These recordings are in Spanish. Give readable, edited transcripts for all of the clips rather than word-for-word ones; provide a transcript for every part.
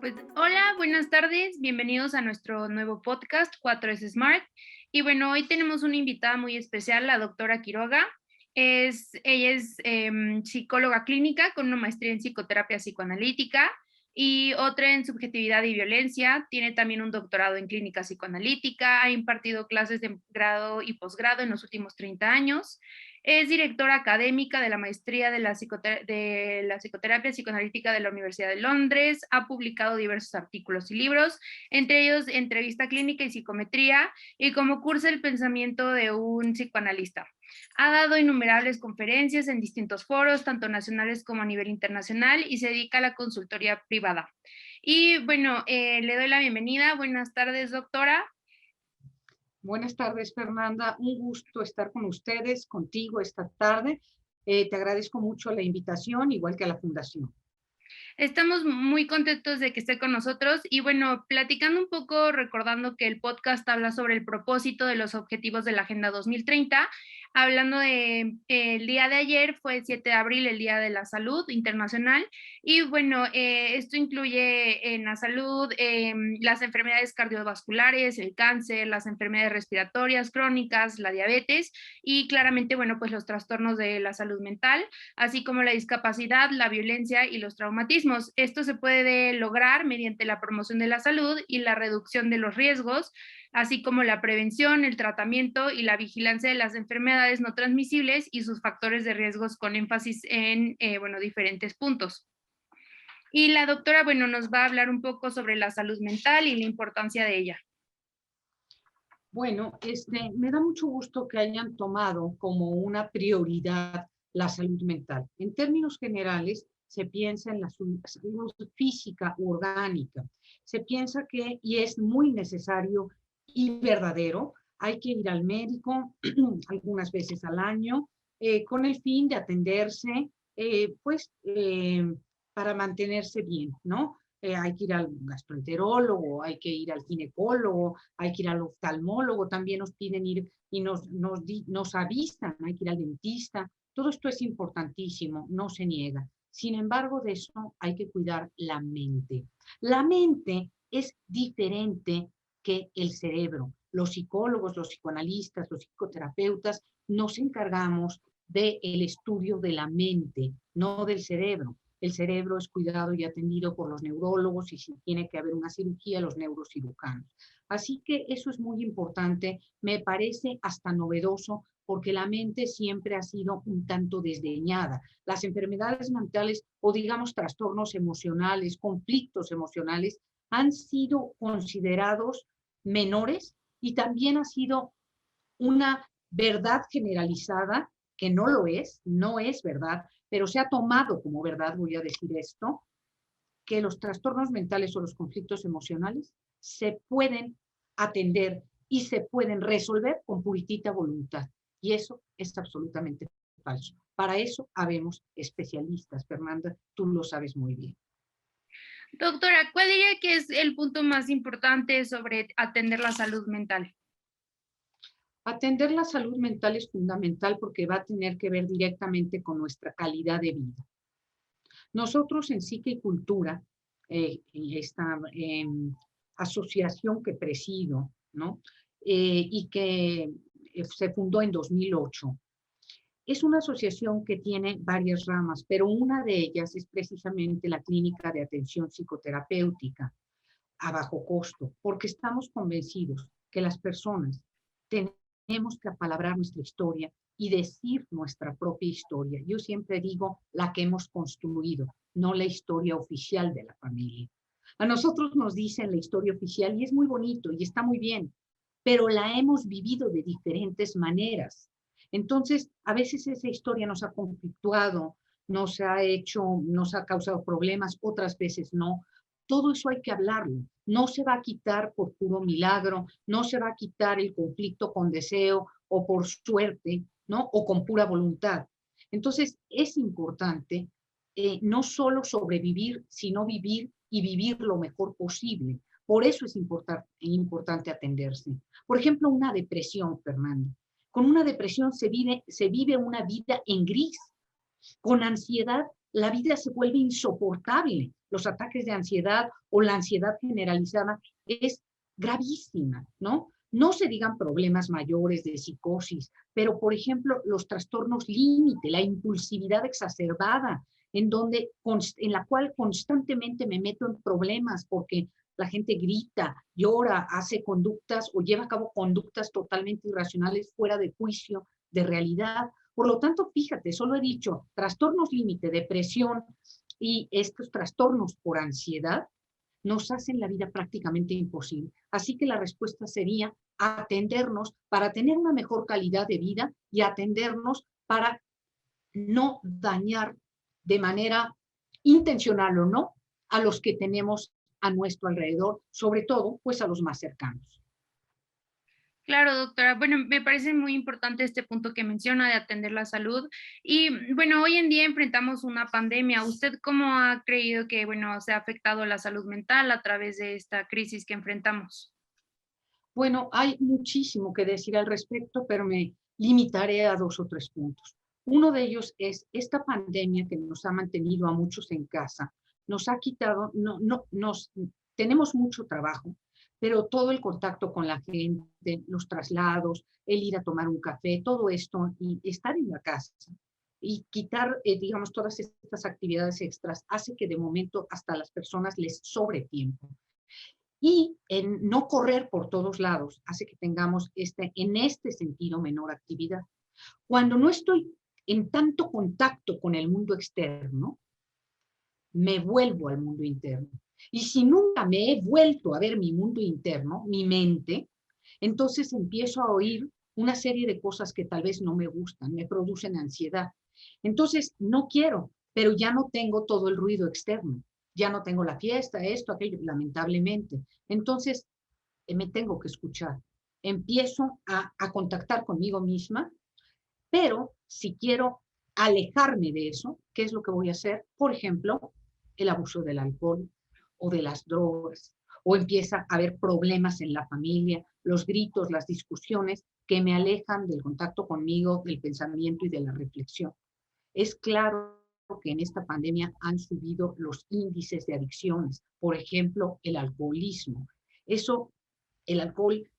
Pues hola, buenas tardes, bienvenidos a nuestro nuevo podcast 4S Smart. Y bueno, hoy tenemos una invitada muy especial, la doctora Quiroga. Ella es psicóloga clínica con una maestría en psicoterapia psicoanalítica y otra en subjetividad y violencia. Tiene también un doctorado en clínica psicoanalítica, ha impartido clases de grado y posgrado en los últimos 30 años. Es directora académica de la maestría de la psicoterapia psicoanalítica de la Universidad de Londres. Ha publicado diversos artículos y libros, entre ellos Entrevista clínica y psicometría y Cómo cursa el pensamiento de un psicoanalista. Ha dado innumerables conferencias en distintos foros, tanto nacionales como a nivel internacional, y se dedica a la consultoría privada. Y bueno, le doy la bienvenida. Buenas tardes, doctora. Buenas tardes, Fernanda. Un gusto estar con ustedes, contigo esta tarde. Te agradezco mucho la invitación, igual que a la Fundación. Estamos muy contentos de que esté con nosotros y bueno, platicando un poco, recordando que el podcast habla sobre el propósito de los objetivos de la Agenda 2030, hablando de el día de ayer fue 7 de abril, el Día de la Salud Internacional, y bueno, esto incluye en la salud las enfermedades cardiovasculares, el cáncer, las enfermedades respiratorias crónicas, la diabetes y claramente, bueno, pues los trastornos de la salud mental, así como la discapacidad, la violencia y los traumatismos. Esto se puede lograr mediante la promoción de la salud y la reducción de los riesgos, así como la prevención, el tratamiento y la vigilancia de las enfermedades no transmisibles y sus factores de riesgos con énfasis en, bueno, diferentes puntos. Y la doctora, bueno, nos va a hablar un poco sobre la salud mental y la importancia de ella. Bueno, me da mucho gusto que hayan tomado como una prioridad la salud mental. En términos generales, se piensa en la salud física u orgánica. Se piensa que, y es muy necesario y verdadero, hay que ir al médico algunas veces al año con el fin de atenderse, para mantenerse bien, ¿no? Hay que ir al gastroenterólogo, hay que ir al ginecólogo, hay que ir al oftalmólogo, también nos piden ir y nos avisan, hay que ir al dentista. Todo esto es importantísimo, no se niega. Sin embargo, de eso hay que cuidar la mente. La mente es diferente que el cerebro. Los psicólogos, los psicoanalistas, los psicoterapeutas nos encargamos del estudio de la mente, no del cerebro. El cerebro es cuidado y atendido por los neurólogos y si tiene que haber una cirugía, los neurocirujanos. Así que eso es muy importante, me parece hasta novedoso porque la mente siempre ha sido un tanto desdeñada. Las enfermedades mentales o digamos trastornos emocionales, conflictos emocionales, han sido considerados menores y también ha sido una verdad generalizada que no lo es, no es verdad, pero se ha tomado como verdad, voy a decir esto, que los trastornos mentales o los conflictos emocionales se pueden atender y se pueden resolver con puritita voluntad. Y eso es absolutamente falso. Para eso habemos especialistas, Fernanda, tú lo sabes muy bien. Doctora, ¿cuál diría que es el punto más importante sobre atender la salud mental? Atender la salud mental es fundamental porque va a tener que ver directamente con nuestra calidad de vida. Nosotros en Psique y Cultura, en esta asociación que presido, ¿no? Y que se fundó en 2008, es una asociación que tiene varias ramas, pero una de ellas es precisamente la clínica de atención psicoterapéutica a bajo costo, porque estamos convencidos que las personas tenemos que apalabrar nuestra historia y decir nuestra propia historia. Yo siempre digo la que hemos construido, no la historia oficial de la familia. A nosotros nos dicen la historia oficial y es muy bonito y está muy bien, pero la hemos vivido de diferentes maneras. Entonces, a veces esa historia nos ha conflictuado, nos ha causado problemas, otras veces no. Todo eso hay que hablarlo. No se va a quitar por puro milagro, no se va a quitar el conflicto con deseo o por suerte, ¿no? O con pura voluntad. Entonces, es importante no solo sobrevivir, sino vivir y vivir lo mejor posible. Por eso es importante atenderse. Por ejemplo, una depresión, Fernando. Con una depresión se vive una vida en gris. Con ansiedad, la vida se vuelve insoportable. los ataques de ansiedad o la ansiedad generalizada es gravísima, ¿no? No se digan problemas mayores de psicosis, pero por ejemplo los trastornos límite, la impulsividad exacerbada, en la cual constantemente me meto en problemas porque la gente grita, llora, hace conductas o lleva a cabo conductas totalmente irracionales fuera de juicio, de realidad. Por lo tanto, fíjate, solo he dicho trastornos límite, depresión y estos trastornos por ansiedad nos hacen la vida prácticamente imposible. Así que la respuesta sería atendernos para tener una mejor calidad de vida y atendernos para no dañar de manera intencional o no a los que tenemos a nuestro alrededor, sobre todo pues a los más cercanos. Claro, doctora. Bueno, me parece muy importante este punto que menciona de atender la salud. Y bueno, hoy en día enfrentamos una pandemia. ¿Usted cómo ha creído que, bueno, se ha afectado la salud mental a través de esta crisis que enfrentamos? Bueno, hay muchísimo que decir al respecto, pero me limitaré a 2 o 3 puntos. Uno de ellos es esta pandemia que nos ha mantenido a muchos en casa, nos ha quitado, tenemos mucho trabajo, pero todo el contacto con la gente, los traslados, el ir a tomar un café, todo esto y estar en la casa y quitar, digamos, todas estas actividades extras hace que de momento hasta a las personas les sobre tiempo. Y en no correr por todos lados hace que tengamos en este sentido menor actividad. Cuando no estoy en tanto contacto con el mundo externo, me vuelvo al mundo interno. Y si nunca me he vuelto a ver mi mundo interno, mi mente, entonces empiezo a oír una serie de cosas que tal vez no me gustan, me producen ansiedad. Entonces, no quiero, pero ya no tengo todo el ruido externo. Ya no tengo la fiesta, esto, aquello, lamentablemente. Entonces, me tengo que escuchar. Empiezo a contactar conmigo misma, pero si quiero alejarme de eso, ¿qué es lo que voy a hacer? Por ejemplo, el abuso del alcohol o de las drogas, o empieza a haber problemas en la familia, los gritos, las discusiones que me alejan del contacto conmigo, del pensamiento y de la reflexión. Es claro que en esta pandemia han subido los índices de adicciones, por ejemplo, el alcoholismo. Eso, el alcohol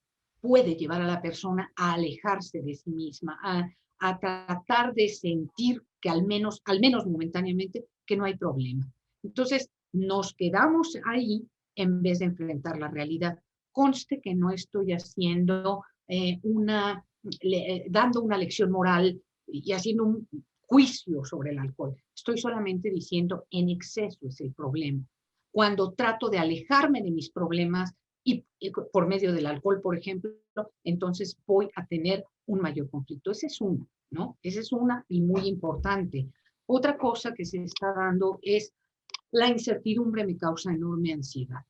puede llevar a la persona a alejarse de sí misma, a tratar de sentir que al menos momentáneamente, que no hay problema. Entonces, nos quedamos ahí en vez de enfrentar la realidad. Conste que no estoy haciendo dando una lección moral y haciendo un juicio sobre el alcohol. Estoy solamente diciendo en exceso es el problema. Cuando trato de alejarme de mis problemas y por medio del alcohol, por ejemplo, entonces voy a tener un mayor conflicto. Esa es una, ¿no? Esa es una y muy importante. Otra cosa que se está dando es la incertidumbre me causa enorme ansiedad.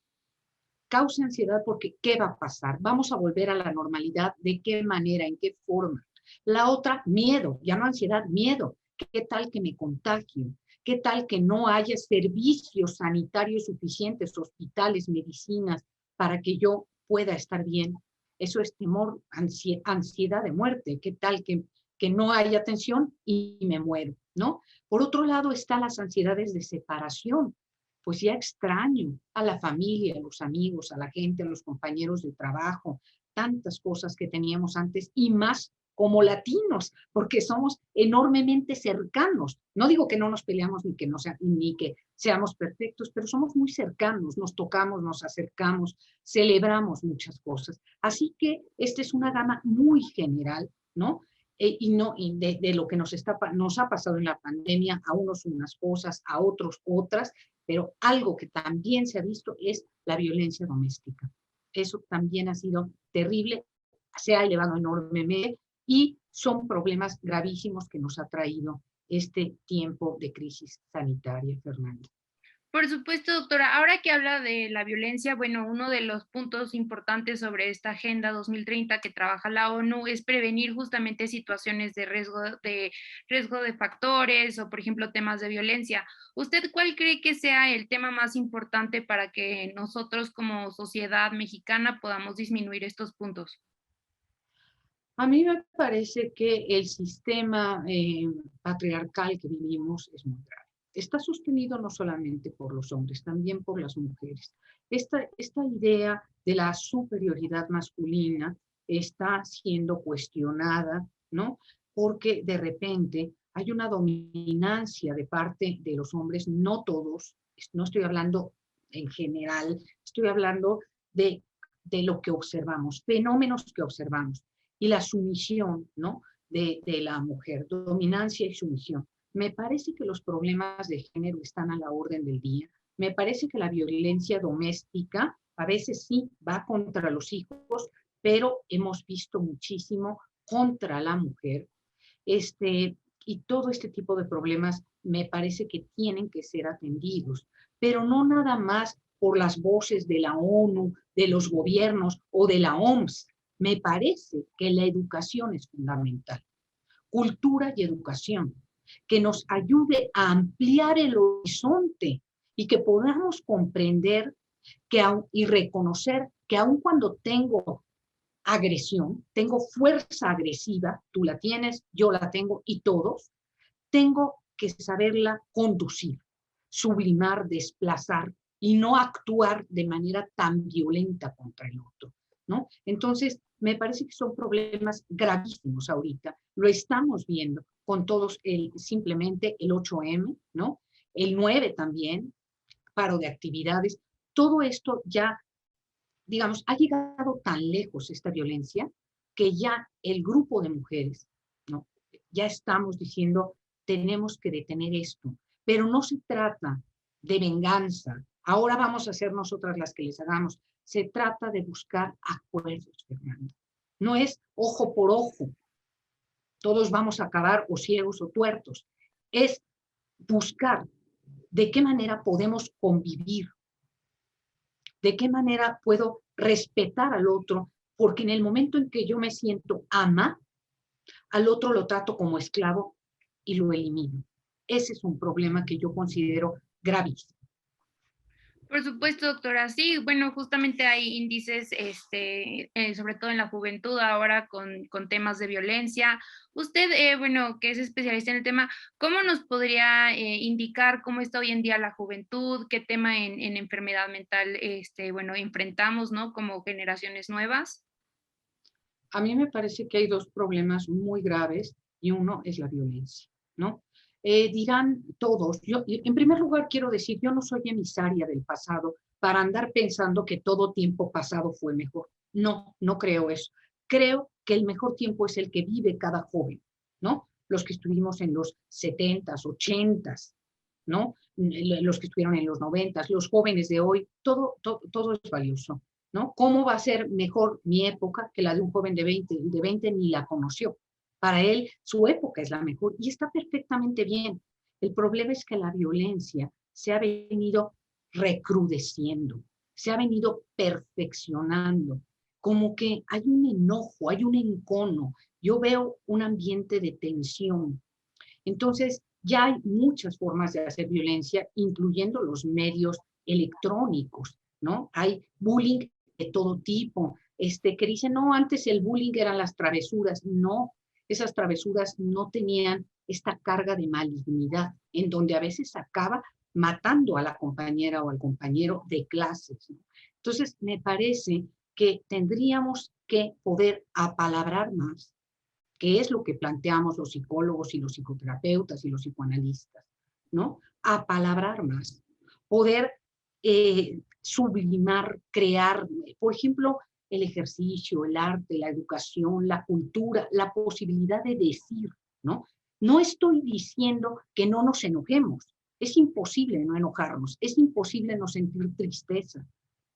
Causa ansiedad porque ¿qué va a pasar? ¿Vamos a volver a la normalidad? ¿De qué manera? ¿En qué forma? La otra, miedo, ya no ansiedad, miedo. ¿Qué tal que me contagio? ¿Qué tal que no haya servicios sanitarios suficientes, hospitales, medicinas, para que yo pueda estar bien? Eso es temor, ansiedad de muerte. ¿Qué tal que no haya atención y me muero? ¿No? Por otro lado están las ansiedades de separación. Pues ya extraño a la familia, a los amigos, a la gente, a los compañeros de trabajo, tantas cosas que teníamos antes y más como latinos, porque somos enormemente cercanos. No digo que no nos peleamos ni que seamos perfectos, pero somos muy cercanos, nos tocamos, nos acercamos, celebramos muchas cosas. Así que esta es una gama muy general, ¿no? Y de lo que nos ha pasado en la pandemia, a unos unas cosas, a otros otras, pero algo que también se ha visto es la violencia doméstica. Eso también ha sido terrible, se ha elevado enormemente y son problemas gravísimos que nos ha traído este tiempo de crisis sanitaria, Fernanda. Por supuesto, doctora. Ahora que habla de la violencia, bueno, uno de los puntos importantes sobre esta Agenda 2030 que trabaja la ONU es prevenir justamente situaciones de riesgo de factores o, por ejemplo, temas de violencia. ¿Usted cuál cree que sea el tema más importante para que nosotros como sociedad mexicana podamos disminuir estos puntos? A mí me parece que el sistema patriarcal que vivimos es muy grave. está sostenido no solamente por los hombres, también por las mujeres. Esta idea de la superioridad masculina está siendo cuestionada, ¿no? Porque de repente hay una dominancia de parte de los hombres, no todos, no estoy hablando en general, estoy hablando de lo que observamos, fenómenos que observamos, y la sumisión, ¿no? De la mujer, dominancia y sumisión. Me parece que los problemas de género están a la orden del día. Me parece que la violencia doméstica a veces sí va contra los hijos, pero hemos visto muchísimo contra la mujer. Y todo este tipo de problemas me parece que tienen que ser atendidos, pero no nada más por las voces de la ONU, de los gobiernos o de la OMS. Me parece que la educación es fundamental. Cultura y educación, que nos ayude a ampliar el horizonte y que podamos comprender y reconocer que aun cuando tengo agresión, tengo fuerza agresiva, tú la tienes, yo la tengo y todos, tengo que saberla conducir, sublimar, desplazar y no actuar de manera tan violenta contra el otro, ¿no? Entonces, me parece que son problemas gravísimos ahorita. Lo estamos viendo con todos, simplemente el 8M, ¿no? El 9 también, paro de actividades. Todo esto ya, digamos, ha llegado tan lejos esta violencia que ya el grupo de mujeres, ¿no? Ya estamos diciendo, tenemos que detener esto, pero no se trata de venganza. Ahora vamos a ser nosotras las que les hagamos. Se trata de buscar acuerdos, Fernanda. No es ojo por ojo, todos vamos a acabar o ciegos o tuertos. Es buscar de qué manera podemos convivir, de qué manera puedo respetar al otro, porque en el momento en que yo me siento ama, al otro lo trato como esclavo y lo elimino. Ese es un problema que yo considero gravísimo. Por supuesto, doctora. Sí, bueno, justamente hay índices, sobre todo en la juventud ahora con temas de violencia. Usted, bueno, que es especialista en el tema, ¿cómo nos podría indicar cómo está hoy en día la juventud? ¿Qué tema en enfermedad mental, bueno, enfrentamos, ¿no? Como generaciones nuevas. A mí me parece que hay dos problemas muy graves y uno es la violencia, ¿no? Dirán todos, yo en primer lugar quiero decir, yo no soy emisaria del pasado para andar pensando que todo tiempo pasado fue mejor. No, no creo eso. Creo que el mejor tiempo es el que vive cada joven, ¿no? Los que estuvimos en los 70s, 80s, ¿no? Los que estuvieron en los 90s, los jóvenes de hoy, todo es valioso, ¿no? ¿Cómo va a ser mejor mi época que la de un joven de 20 ni la conoció? Para él, su época es la mejor y está perfectamente bien. El problema es que la violencia se ha venido recrudeciendo, se ha venido perfeccionando, como que hay un enojo, hay un encono. Yo veo un ambiente de tensión. Entonces, ya hay muchas formas de hacer violencia, incluyendo los medios electrónicos, ¿no? Hay bullying de todo tipo, que dicen, no, antes el bullying eran las travesuras. No, esas travesuras no tenían esta carga de malignidad, en donde a veces acaba matando a la compañera o al compañero de clases, ¿no? Entonces, me parece que tendríamos que poder apalabrar más, que es lo que planteamos los psicólogos y los psicoterapeutas y los psicoanalistas, ¿no? Apalabrar más, poder sublimar, crear, por ejemplo, el ejercicio, el arte, la educación, la cultura, la posibilidad de decir, ¿no? No estoy diciendo que no nos enojemos, es imposible no enojarnos, es imposible no sentir tristeza.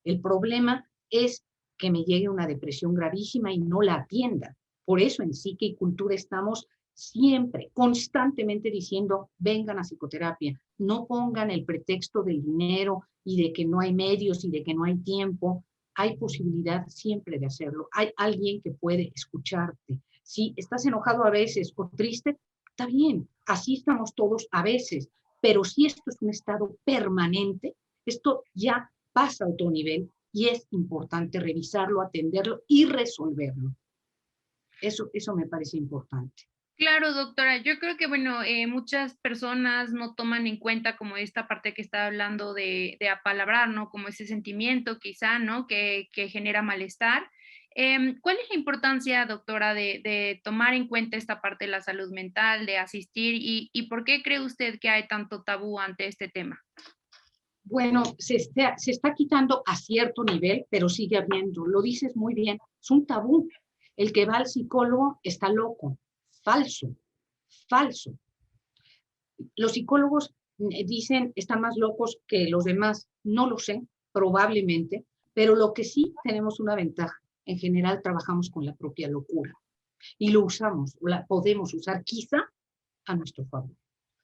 El problema es que me llegue una depresión gravísima y no la atienda. Por eso en Psique y Cultura estamos siempre, constantemente diciendo, vengan a psicoterapia, no pongan el pretexto del dinero y de que no hay medios y de que no hay tiempo. Hay posibilidad siempre de hacerlo. Hay alguien que puede escucharte. Si estás enojado a veces o triste, está bien, así estamos todos a veces, pero si esto es un estado permanente, esto ya pasa a otro nivel y es importante revisarlo, atenderlo y resolverlo. Eso me parece importante. Claro, doctora. Yo creo que, bueno, muchas personas no toman en cuenta como esta parte que está hablando de apalabrar, ¿no? Como ese sentimiento quizá, ¿no? Que genera malestar. ¿Cuál es la importancia, doctora, de tomar en cuenta esta parte de la salud mental, de asistir y por qué cree usted que hay tanto tabú ante este tema? Bueno, se está quitando a cierto nivel, pero sigue habiendo. Lo dices muy bien, es un tabú. El que va al psicólogo está loco. Falso, falso. Los psicólogos dicen están más locos que los demás. No lo sé, probablemente, pero lo que sí tenemos una ventaja. En general trabajamos con la propia locura y lo usamos, la podemos usar quizá a nuestro favor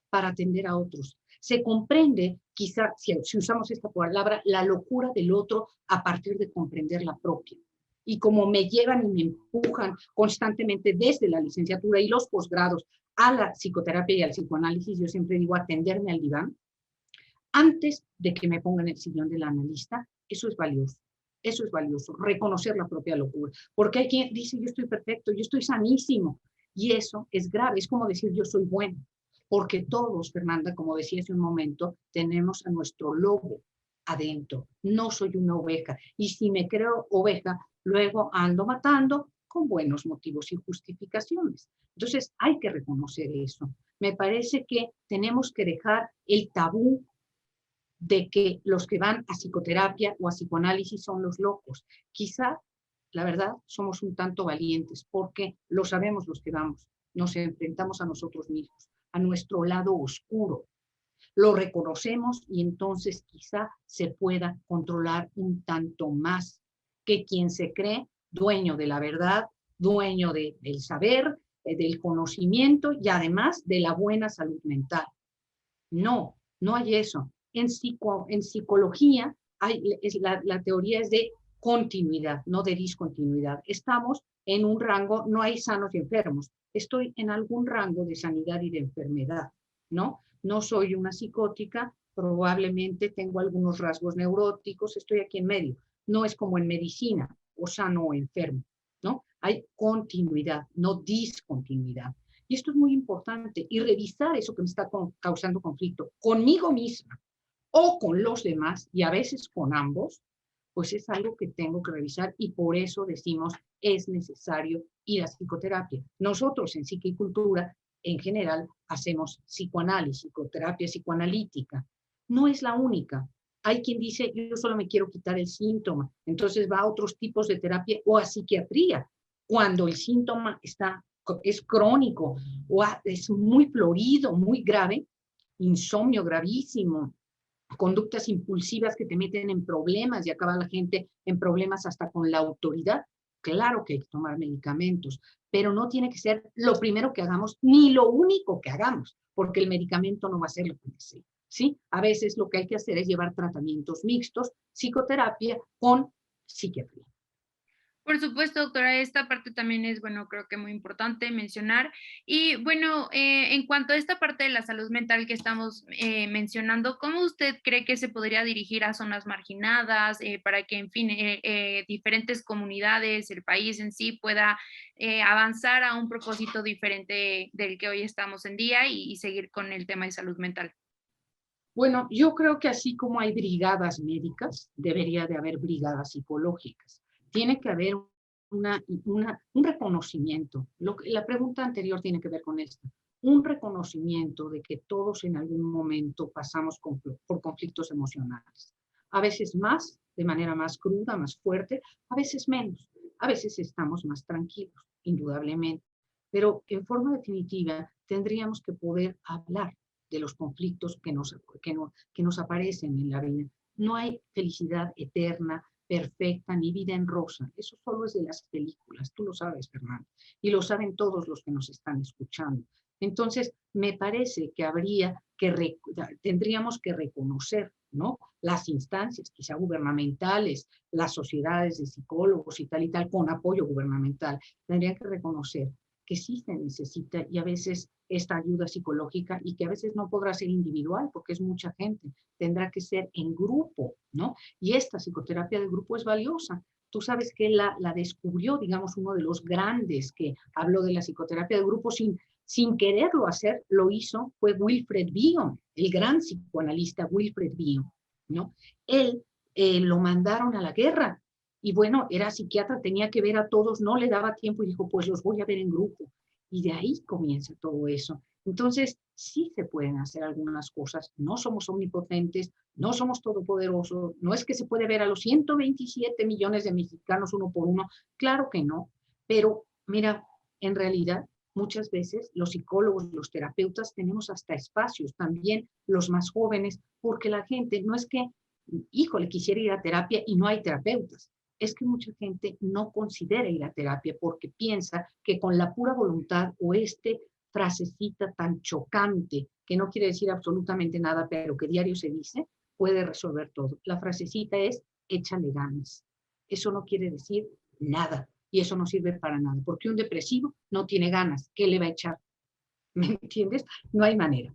para atender a otros. Se comprende, quizá, si usamos esta palabra, la locura del otro a partir de comprender la propia. Y como me llevan y me empujan constantemente desde la licenciatura y los posgrados a la psicoterapia y al psicoanálisis, yo siempre digo atenderme al diván, antes de que me pongan el sillón del analista, eso es valioso. Eso es valioso, reconocer la propia locura. Porque hay quien dice, yo estoy perfecto, yo estoy sanísimo. Y eso es grave, es como decir, yo soy bueno. Porque todos, Fernanda, como decía hace un momento, tenemos a nuestro lobo adentro. No soy una oveja. Y si me creo oveja, luego ando matando con buenos motivos y justificaciones. Entonces, hay que reconocer eso. Me parece que tenemos que dejar el tabú de que los que van a psicoterapia o a psicoanálisis son los locos. Quizá, la verdad, somos un tanto valientes porque lo sabemos los que vamos, nos enfrentamos a nosotros mismos, a nuestro lado oscuro. Lo reconocemos y entonces quizá se pueda controlar un tanto más que quien se cree dueño de la verdad, dueño del saber, del conocimiento y además de la buena salud mental. No, no hay eso. En psicología, la teoría es de continuidad, no de discontinuidad. Estamos en un rango, no hay sanos y enfermos. Estoy en algún rango de sanidad y de enfermedad, ¿no? No soy una psicótica, probablemente tengo algunos rasgos neuróticos, estoy aquí en medio. No es como en medicina, o sano o enfermo, ¿no? Hay continuidad, no discontinuidad. Y esto es muy importante. Y revisar eso que me está causando conflicto conmigo misma o con los demás, y a veces con ambos, pues es algo que tengo que revisar y por eso decimos es necesario ir a psicoterapia. Nosotros en psiquicultura, en general, hacemos psicoanálisis, psicoterapia psicoanalítica. No es la única. Hay quien dice, yo solo me quiero quitar el síntoma, entonces va a otros tipos de terapia o a psiquiatría, cuando el síntoma es crónico o es muy florido, muy grave, insomnio gravísimo, conductas impulsivas que te meten en problemas y acaba la gente en problemas hasta con la autoridad. Claro que hay que tomar medicamentos, pero no tiene que ser lo primero que hagamos ni lo único que hagamos, porque el medicamento no va a ser lo que desea. ¿Sí? A veces lo que hay que hacer es llevar tratamientos mixtos, psicoterapia con psiquiatría. Por supuesto, doctora, esta parte también es, bueno, creo que muy importante mencionar. Y bueno, en cuanto a esta parte de la salud mental que estamos mencionando, ¿cómo usted cree que se podría dirigir a zonas marginadas para que, en fin, diferentes comunidades, el país en sí pueda avanzar a un propósito diferente del que hoy estamos en día y seguir con el tema de salud mental? Bueno, yo creo que así como hay brigadas médicas, debería de haber brigadas psicológicas. Tiene que haber un reconocimiento. La pregunta anterior tiene que ver con esto. Un reconocimiento de que todos en algún momento pasamos por conflictos emocionales. A veces más, de manera más cruda, más fuerte, a veces menos. A veces estamos más tranquilos, indudablemente. Pero en forma definitiva tendríamos que poder hablar de los conflictos que nos aparecen en la vida. No hay felicidad eterna, perfecta, ni vida en rosa. Eso solo es de las películas, tú lo sabes, Fernando, y lo saben todos los que nos están escuchando. Entonces, me parece que tendríamos que reconocer, ¿no? Las instancias, quizá gubernamentales, las sociedades de psicólogos y tal, con apoyo gubernamental, tendrían que reconocer que sí se necesita y a veces esta ayuda psicológica y que a veces no podrá ser individual porque es mucha gente, tendrá que ser en grupo, ¿no? Y esta psicoterapia de grupo es valiosa. Tú sabes que la descubrió, digamos, uno de los grandes que habló de la psicoterapia de grupo sin sin quererlo hacer, lo hizo, fue Wilfred Bion, el gran psicoanalista Wilfred Bion, ¿no? Él lo mandaron a la guerra y bueno, era psiquiatra, tenía que ver a todos, no le daba tiempo y dijo, pues los voy a ver en grupo. Y de ahí comienza todo eso. Entonces, sí se pueden hacer algunas cosas, no somos omnipotentes, no somos todopoderosos, no es que se puede ver a los 127 millones de mexicanos uno por uno, claro que no, pero mira, en realidad muchas veces los psicólogos, los terapeutas tenemos hasta espacios, también los más jóvenes, porque la gente no es que, híjole, quisiera ir a terapia y no hay terapeutas. Es que mucha gente no considera ir a terapia porque piensa que con la pura voluntad o frasecita tan chocante, que no quiere decir absolutamente nada, pero que diario se dice, puede resolver todo. La frasecita es, échale ganas. Eso no quiere decir nada y eso no sirve para nada, porque un depresivo no tiene ganas. ¿Qué le va a echar? ¿Me entiendes? No hay manera.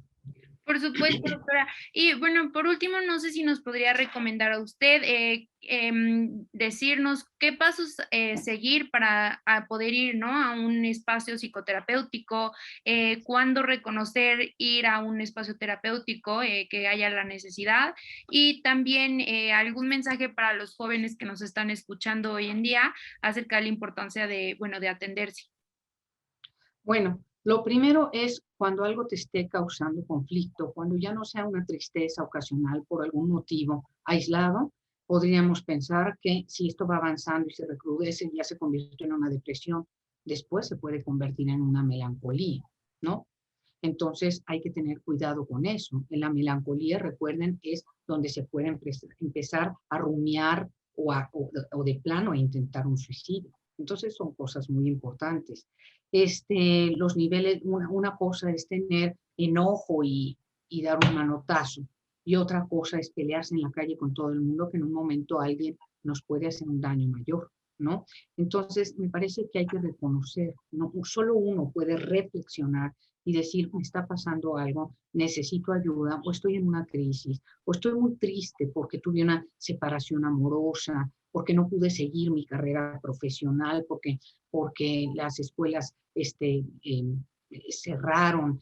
Por supuesto, doctora. Y bueno, por último, no sé si nos podría recomendar a usted decirnos qué pasos seguir para poder ir, ¿no?, a un espacio psicoterapéutico, cuándo reconocer ir a un espacio terapéutico, que haya la necesidad, y también algún mensaje para los jóvenes que nos están escuchando hoy en día acerca de la importancia de, bueno, de atenderse. Bueno, lo primero es cuando algo te esté causando conflicto, cuando ya no sea una tristeza ocasional por algún motivo aislado, podríamos pensar que si esto va avanzando y se recrudece, ya se convirtió en una depresión, después se puede convertir en una melancolía, ¿no? Entonces hay que tener cuidado con eso. En la melancolía, recuerden, es donde se puede empezar a rumiar o de plano a intentar un suicidio. Entonces son cosas muy importantes. Los niveles, una cosa es tener enojo y dar un manotazo, y otra cosa es pelearse en la calle con todo el mundo, que en un momento alguien nos puede hacer un daño mayor, ¿no? Entonces, me parece que hay que reconocer, no solo uno puede reflexionar y decir, me está pasando algo, necesito ayuda, o estoy en una crisis, o estoy muy triste porque tuve una separación amorosa, porque no pude seguir mi carrera profesional, porque las escuelas cerraron,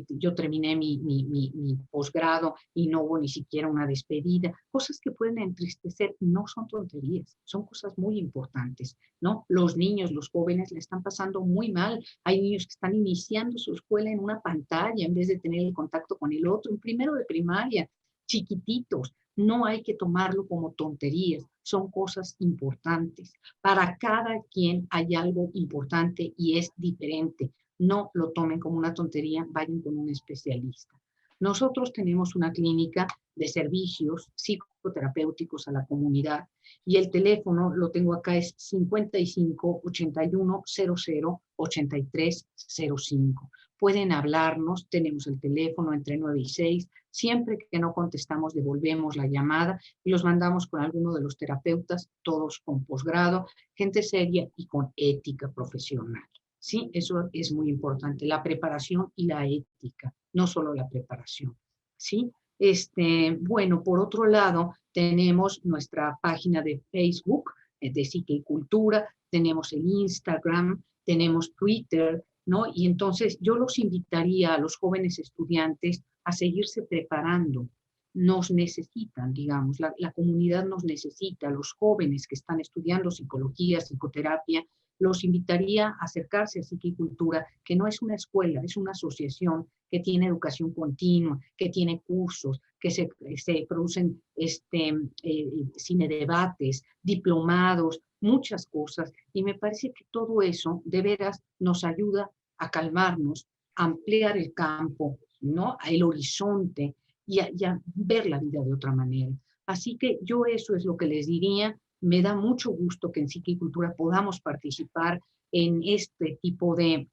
yo terminé mi posgrado y no hubo ni siquiera una despedida, cosas que pueden entristecer, no son tonterías, son cosas muy importantes, ¿no? Los niños, los jóvenes le están pasando muy mal, hay niños que están iniciando su escuela en una pantalla en vez de tener el contacto con el otro, en primero de primaria, chiquititos, no hay que tomarlo como tonterías, son cosas importantes. Para cada quien hay algo importante y es diferente. No lo tomen como una tontería, vayan con un especialista. Nosotros tenemos una clínica de servicios psicoterapéuticos a la comunidad y el teléfono, lo tengo acá, es 55 81 00 83 05. Pueden hablarnos, tenemos el teléfono entre 9 y 6. Siempre que no contestamos, devolvemos la llamada y los mandamos con alguno de los terapeutas, todos con posgrado, gente seria y con ética profesional. Sí, eso es muy importante, la preparación y la ética, no solo la preparación. Sí, bueno, por otro lado, tenemos nuestra página de Facebook de Psique y Cultura, tenemos el Instagram, tenemos Twitter, ¿no? Y entonces yo los invitaría a los jóvenes estudiantes a seguirse preparando. Nos necesitan, digamos, la comunidad nos necesita, los jóvenes que están estudiando psicología, psicoterapia, los invitaría a acercarse a Psiquicultura, que no es una escuela, es una asociación que tiene educación continua, que tiene cursos, que se producen cine debates, diplomados, muchas cosas. Y me parece que todo eso de veras nos ayuda a calmarnos, a ampliar el campo, ¿no? El horizonte y a ver la vida de otra manera. Así que yo eso es lo que les diría. Me da mucho gusto que en Psiquicultura podamos participar en este tipo de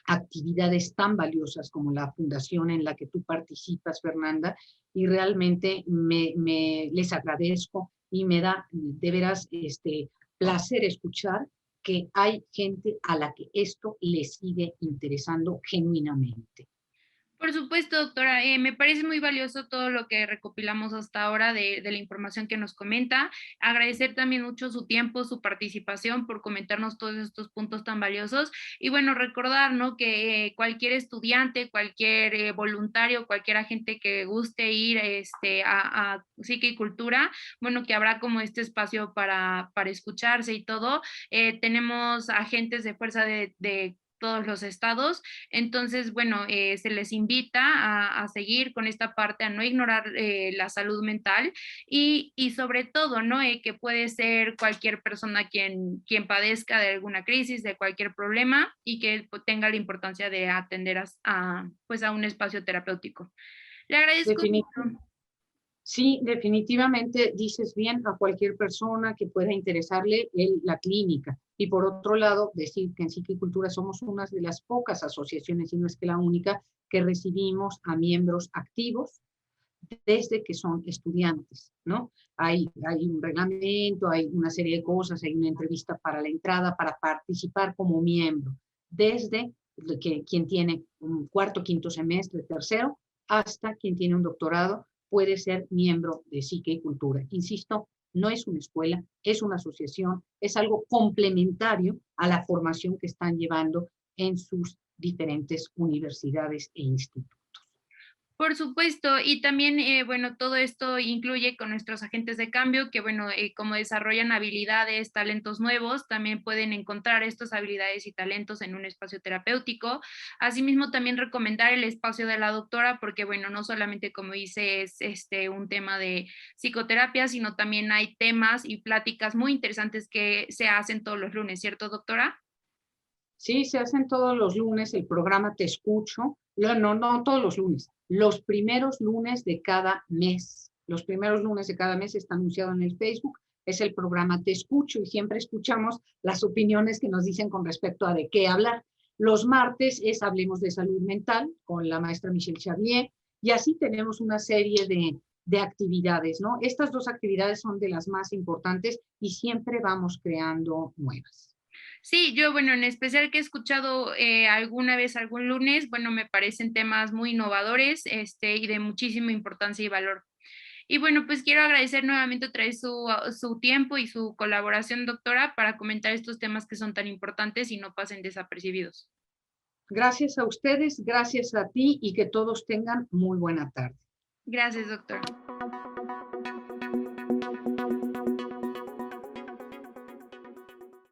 actividades tan valiosas como la fundación en la que tú participas, Fernanda, y realmente les agradezco y me da de veras placer escuchar que hay gente a la que esto le sigue interesando genuinamente. Por supuesto, doctora. Me parece muy valioso todo lo que recopilamos hasta ahora de la información que nos comenta. Agradecer también mucho su tiempo, su participación, por comentarnos todos estos puntos tan valiosos. Y bueno, recordar, ¿no? Que cualquier estudiante, cualquier voluntario, cualquier agente que guste ir a Psique y Cultura, bueno, que habrá como este espacio para escucharse y todo. Tenemos agentes de fuerza de todos los estados. Entonces, bueno, se les invita a seguir con esta parte, a no ignorar la salud mental y sobre todo, ¿no? Que puede ser cualquier persona quien padezca de alguna crisis, de cualquier problema y que tenga la importancia de atender pues a un espacio terapéutico. Le agradezco mucho. Sí, definitivamente dices bien a cualquier persona que pueda interesarle la clínica. Y por otro llado, decir que en Psiquicultura somos una de las pocas asociaciones, y no es que la única, que recibimos a miembros activos desde que son estudiantes, ¿no? Hay un reglamento, hay una serie de cosas, hay una entrevista para la entrada, para participar como miembro, desde quien tiene un cuarto, quinto semestre, tercero, hasta quien tiene un doctorado, puede ser miembro de Psique y Cultura. Insisto, no es una escuela, es una asociación, es algo complementario a la formación que están llevando en sus diferentes universidades e institutos. Por supuesto, y también, bueno, todo esto incluye con nuestros agentes de cambio que, bueno, como desarrollan habilidades, talentos nuevos, también pueden encontrar estas habilidades y talentos en un espacio terapéutico. Asimismo, también recomendar el espacio de la doctora, porque, bueno, no solamente, como dice, es un tema de psicoterapia, sino también hay temas y pláticas muy interesantes que se hacen todos los lunes, ¿cierto, doctora? Sí, se hacen todos los lunes el programa Te Escucho. No todos los lunes, los primeros lunes de cada mes. Los primeros lunes de cada mes está anunciado en el Facebook. Es el programa Te Escucho y siempre escuchamos las opiniones que nos dicen con respecto a de qué hablar. Los martes es Hablemos de Salud Mental con la maestra Michelle Charlier y así tenemos una serie de actividades, ¿no? Estas dos actividades son de las más importantes y siempre vamos creando nuevas. Sí, yo, bueno, en especial que he escuchado alguna vez algún lunes, bueno, me parecen temas muy innovadores, y de muchísima importancia y valor. Y bueno, pues quiero agradecer nuevamente otra vez su tiempo y su colaboración, doctora, para comentar estos temas que son tan importantes y no pasen desapercibidos. Gracias a ustedes, gracias a ti y que todos tengan muy buena tarde. Gracias, doctora.